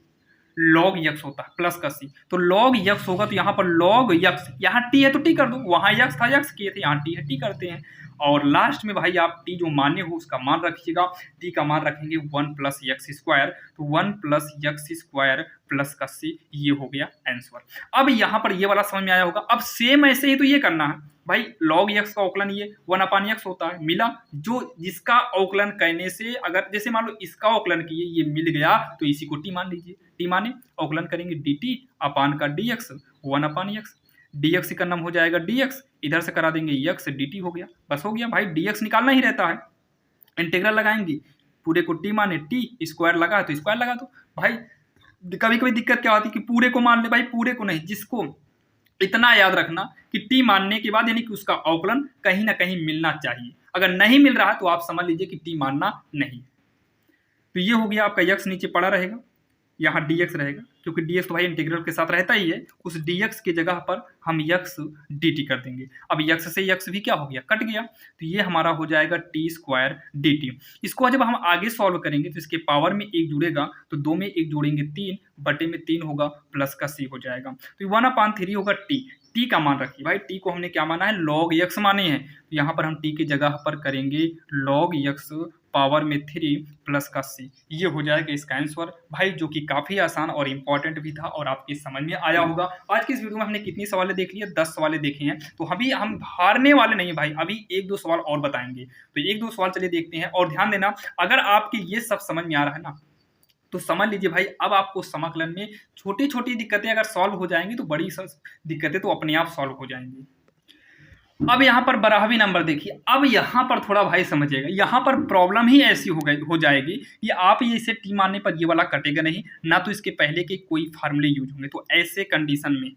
log x होता है प्लस का c, तो log x होगा तो यहाँ पर log x, यहाँ t है तो t कर दो, वहां x था x किए थे, यहाँ t है t करते हैं, और लास्ट में भाई आप t जो माने हो उसका मान रखिएगा, t का मान रखेंगे 1 + x², तो 1 + x² प्लस का c, ये हो गया आंसर। अब यहाँ पर ये वाला समझ में आया होगा। अब सेम ऐसे ही तो ये करना है भाई, log x का औकलन ये 1/x होता है, मिला जो जिसका औकलन करने से, अगर जैसे मान लो इसका औकलन किए ये मिल गया तो इसी को टी मान लीजिए, टी माने औकलन करेंगे dt/dx 1/x, dx का नाम हो जाएगा dx, इधर से करा देंगे x dt हो गया, बस हो गया भाई, dx निकालना ही रहता है। इंटीग्रल लगाएंगे, पूरे को टी माने टी, स्क्वायर लगा तो स्क्वायर लगा दो भाई। कभी कभी दिक्कत क्या होती है कि पूरे को मान ले भाई, पूरे को नहीं, जिसको इतना याद रखना कि टी मानने के बाद यानी कि उसका औकलन कहीं ना कहीं मिलना चाहिए, अगर नहीं मिल रहा तो आप समझ लीजिए कि टी मानना नहीं। तो ये हो गया आपका x नीचे पड़ा रहेगा, यहाँ dx रहेगा, क्योंकि dx तो भाई इंटीग्रल के साथ रहता ही है, उस dx की जगह पर हम x dt कर देंगे। अब x से x भी क्या हो गया, कट गया, तो ये हमारा हो जाएगा t² dt। इसको जब हम आगे सॉल्व करेंगे तो इसके पावर में 1 जुड़ेगा, तो 2 में 1 जोड़ेंगे 3 बटे में 3 होगा, प्लस का c हो जाएगा, तो 1/3 होगा t का मान रखिए भाई, t को हमने क्या माना है log x माने हैं, तो यहाँ पर हम t की जगह पर करेंगे log x पावर में 3 प्लस का c, ये हो जाएगा इसका आंसर भाई, जो कि काफ़ी आसान और इम्पॉर्टेंट भी था और आपके समझ में आया होगा। आज की इस वीडियो में हमने कितनी सवालें देख लिए, 10 सवालें देखे हैं। तो अभी हम हारने वाले नहीं भाई, अभी 1-2 सवाल और बताएंगे। तो 1-2 सवाल चलिए देखते हैं। और ध्यान देना, अगर आपके ये सब समझ में आ रहा है ना, तो समझ लीजिए भाई अब आपको समाकलन में छोटी छोटी दिक्कतें अगर सॉल्व हो जाएंगी तो बड़ी दिक्कतें तो अपने आप सॉल्व हो जाएंगी। अब यहाँ पर 12वीं नंबर देखिए, अब यहाँ पर थोड़ा भाई समझिएगा, यहाँ पर प्रॉब्लम ही ऐसी हो जाएगी कि आप ये इसे टी मानने पर ये वाला कटेगा नहीं, ना तो इसके पहले के कोई फार्मूले यूज होंगे। तो ऐसे कंडीशन में,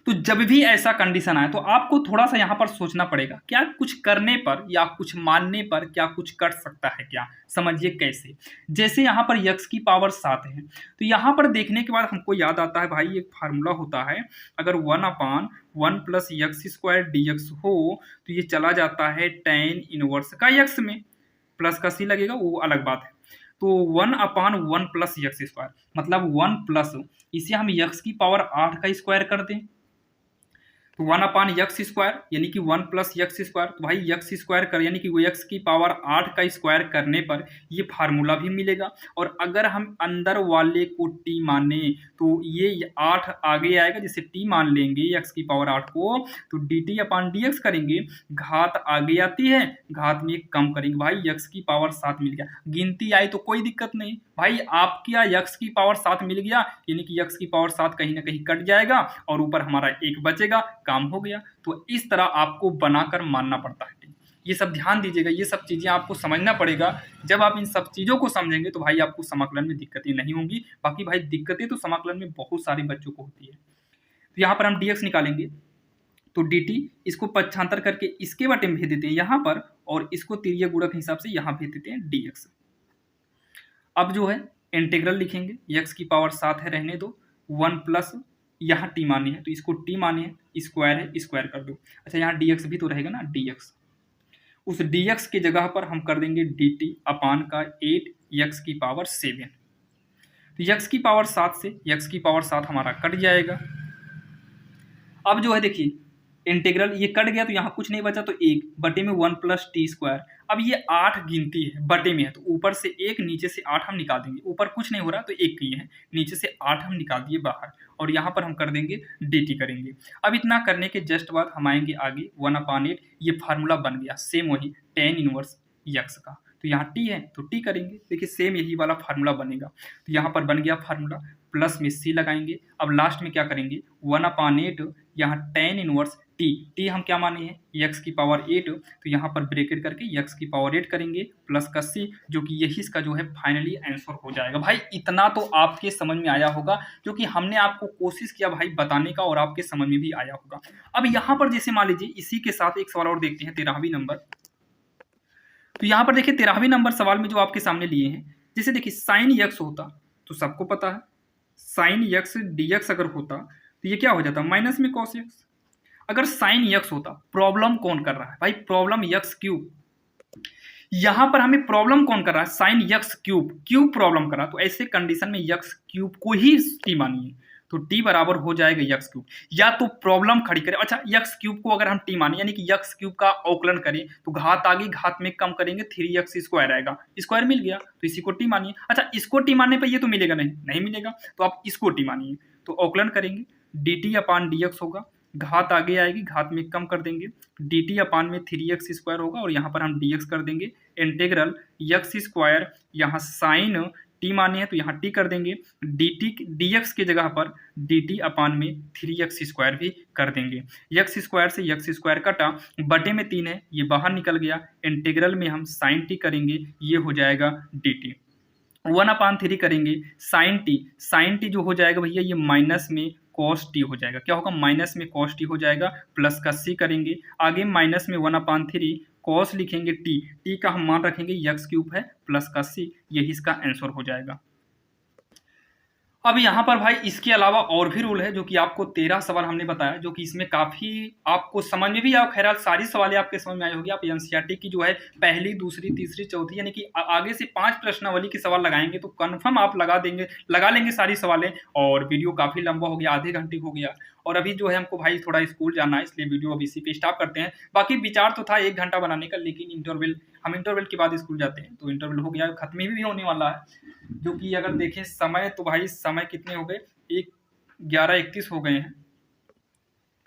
तो जब भी ऐसा कंडीशन आए तो आपको थोड़ा सा यहाँ पर सोचना पड़ेगा, क्या कुछ करने पर या कुछ मानने पर क्या कुछ कर सकता है क्या। समझिए कैसे, जैसे यहाँ पर x की पावर 7 है, तो यहाँ पर देखने के बाद हमको याद आता है भाई एक फार्मूला होता है, अगर 1/1 प्लस एक्स स्क्वायर dx हो तो ये चला जाता है tan इनवर्स का x में, प्लस का c लगेगा वो अलग बात है। तो 1/1 प्लस एक्स स्क्वायर मतलब 1 प्लस, इसे हम x की पावर 8 का स्क्वायर कर दें, तो 1/x स्क्वायर यानी कि 1 प्लस एक्स स्क्वायर। तो भाई एक्स स्क्वायर कर यानी कि वो x की पावर 8 का स्क्वायर करने पर ये फार्मूला भी मिलेगा। और अगर हम अंदर वाले को t माने तो ये 8 आगे आएगा, जैसे t मान लेंगे x की पावर 8 को, तो dt/dx करेंगे, घात आगे आती है, घात में कम करेंगे, भाई x की पावर 7 मिल गया। गिनती आई तो कोई दिक्कत नहीं भाई, आपके यहाँ x की पावर 7 मिल गया यानी कि x की पावर 7 कहीं ना कहीं कट जाएगा और ऊपर हमारा 1 बचेगा, काम हो गया। तो इस तरह आपको बनाकर मानना पड़ता है। ये सब ध्यान दीजिएगा, ये सब चीजें आपको समझना पड़ेगा। जब आप इन सब चीजों को समझेंगे तो भाई आपको समाकलन में दिक्कतें नहीं होंगी। बाकी भाई दिक्कतें तो समाकलन में बहुत सारे बच्चों को होती है। तो यहाँ पर हम dx निकालेंगे, तो dt इसको पक्षांतर करके इसके बटे में भेज देते हैं यहाँ पर, और इसको तिर्यक गुणक के हिसाब से यहाँ भेज देते हैं dx। अब जो है इंटीग्रल लिखेंगे, x की पावर 7 है रहने दो, 1 प्लस यहाँ t माने है तो इसको t माने है, स्क्वायर है स्क्वायर कर दो। अच्छा यहाँ dx भी तो रहेगा ना, dx, उस dx के जगह पर हम कर देंगे dt अपान का 8 x की पावर 7। तो x की पावर 7 से x की पावर 7 हमारा कट जाएगा। अब जो है देखिए इंटीग्रल ये कट गया तो यहाँ कुछ नहीं बचा, तो 1 बटे में 1 प्लस टी स्क्वायर। अब ये 8 गिनती है, बटे में है तो ऊपर से 1 नीचे से 8 हम निकाल देंगे, ऊपर कुछ नहीं हो रहा तो 1 की है, नीचे से 8 हम निकाल दिए बाहर, और यहाँ पर हम कर देंगे dt करेंगे। अब इतना करने के जस्ट बाद हम आएंगे आगे 1/8, ये फार्मूला बन गया सेम वही tan इनवर्स x का। तो यहाँ t है तो t करेंगे, देखिए सेम यही वाला फार्मूला बनेगा। तो यहाँ पर बन गया फार्मूला, प्लस में c लगाएंगे। अब लास्ट में क्या करेंगे 1/8 यहाँ tan इनवर्स t हम क्या माने हैं x की पावर 8, तो यहाँ पर ब्रैकेट करके x की पावर 8 करेंगे प्लस का c, जो कि यही इसका जो है फाइनली आंसर हो जाएगा। भाई इतना तो आपके समझ में आया होगा, क्योंकि हमने आपको कोशिश किया भाई बताने का और आपके समझ में भी आया होगा। अब यहाँ पर जैसे मान लीजिए इसी के साथ एक सवाल और देखते हैं 13वीं नंबर। तो यहाँ पर देखिए 13वीं नंबर सवाल में जो आपके सामने लिए हैं, जैसे देखिए साइन x होता तो सबको पता है साइन x dx अगर होता तो ये क्या हो जाता माइनस में cos x। अगर साइन x होता, प्रॉब्लम कौन कर रहा है भाई, प्रॉब्लम x क्यूब, यहां पर हमें प्रॉब्लम कौन कर रहा है साइन x क्यूब प्रॉब्लम कर रहा है। तो ऐसे कंडीशन में x क्यूब को ही t मानिए, तो t बराबर हो जाएगा x क्यूब, या तो प्रॉब्लम खड़ी करें। अच्छा x क्यूब को अगर हम t माने यानी कि x क्यूब का अवकलन करें तो घात आगे घात में कम करेंगे 3x स्क्वायर आएगा, स्क्वायर मिल गया तो इसी को t मानिए। अच्छा इसको t मानने पर ये तो मिलेगा नहीं मिलेगा, तो आप इसको t मानिए, तो अवकलन करेंगे dt/dx होगा, घात आगे आएगी घात में कम कर देंगे, dt अपान में 3x स्क्वायर होगा और यहाँ पर हम dx कर देंगे, इंटीग्रल x स्क्वायर यहाँ साइन t माने हैं तो यहाँ t कर देंगे, dx के जगह पर dt अपान में 3x स्क्वायर भी कर देंगे। x स्क्वायर से x स्क्वायर कटा, बटे में 3 है ये बाहर निकल गया, इंटीग्रल में हम साइन t करेंगे, ये हो जाएगा dt। 1/3 करेंगे साइन टी जो हो जाएगा भैया ये माइनस में cos t हो जाएगा, क्या होगा माइनस में cos t हो जाएगा, प्लस का c करेंगे, आगे माइनस में 1/3 cos लिखेंगे t का हम मान रखेंगे x क्यूब है प्लस का c, यही इसका आंसर हो जाएगा। अब यहाँ पर भाई इसके अलावा और भी रूल है जो कि आपको 13 सवाल हमने बताया, जो कि इसमें काफ़ी आपको समझ में भी आया। खैर सारी सवालें आपके समझ में आई होगी। आप एनसीईआरटी की जो है पहली दूसरी तीसरी चौथी यानी कि आगे से 5 प्रश्नावली के सवाल लगाएंगे तो कन्फर्म आप लगा लेंगे सारी सवालें। और वीडियो काफ़ी लंबा हो गया, आधे घंटे हो गया, और अभी जो है हमको भाई थोड़ा स्कूल जाना है, इसलिए वीडियो अभी इसी पे स्टॉप करते हैं। बाकी विचार तो था 1 घंटा बनाने का, लेकिन हम इंटरवल के बाद स्कूल जाते हैं, तो इंटरवल हो गया, खत्म भी होने वाला है। जो कि अगर देखें समय, तो भाई समय कितने हो गए, 11:31 हो गए हैं,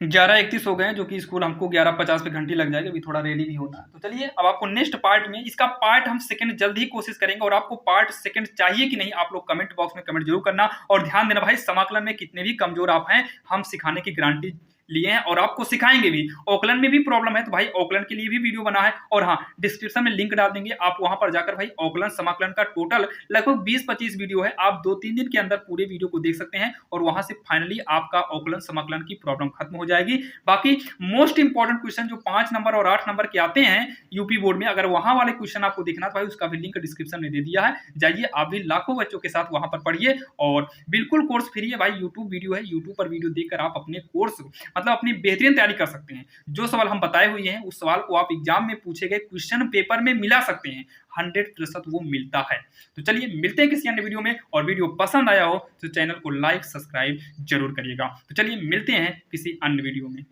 11:31 हो गए हैं, जो कि स्कूल हमको 11:50 पे घंटी लग जाएगी, अभी थोड़ा रेडी भी होना है। तो चलिए अब आपको नेक्स्ट पार्ट में, इसका पार्ट हम सेकंड जल्द ही कोशिश करेंगे, और आपको पार्ट सेकंड चाहिए कि नहीं आप लोग कमेंट बॉक्स में कमेंट जरूर करना। और ध्यान देना भाई, समाकलन में कितने भी कमजोर आप हैं, हम सिखाने की गारंटी लिए हैं और आपको सिखाएंगे भी। औकलन में भी प्रॉब्लम है तो भाई औकलन के लिए भी वीडियो बना है, और हाँ डिस्क्रिप्शन में लिंक डाल देंगे, आप वहां पर जाकर भाई औकलन समाकलन का टोटल लगभग 20-25 वीडियो है, आप 2-3 दिन के अंदर पूरे वीडियो को देख सकते हैं, और वहां से फाइनली आपका औकलन समाकलन की प्रॉब्लम खत्म हो जाएगी। बाकी मोस्ट इंपॉर्टेंट क्वेश्चन जो 5 नंबर और 8 नंबर के आते हैं यूपी बोर्ड में, अगर वहां वाले क्वेश्चन आपको देखना तो भाई उसका भी लिंक डिस्क्रिप्शन में दे दिया है, जाइए आप भी लाखों बच्चों के साथ वहां पर पढ़िए। और बिल्कुल कोर्स फ्री है भाई, यूट्यूब वीडियो है, यूट्यूब पर वीडियो देखकर आप अपने कोर्स मतलब अपनी बेहतरीन तैयारी कर सकते हैं। जो सवाल हम बताए हुए हैं उस सवाल को आप एग्जाम में पूछे गए क्वेश्चन पेपर में मिला सकते हैं, 100% वो मिलता है। तो चलिए मिलते हैं किसी अन्य वीडियो में, और वीडियो पसंद आया हो तो चैनल को लाइक सब्सक्राइब जरूर करिएगा। तो चलिए मिलते हैं किसी अन्य वीडियो में।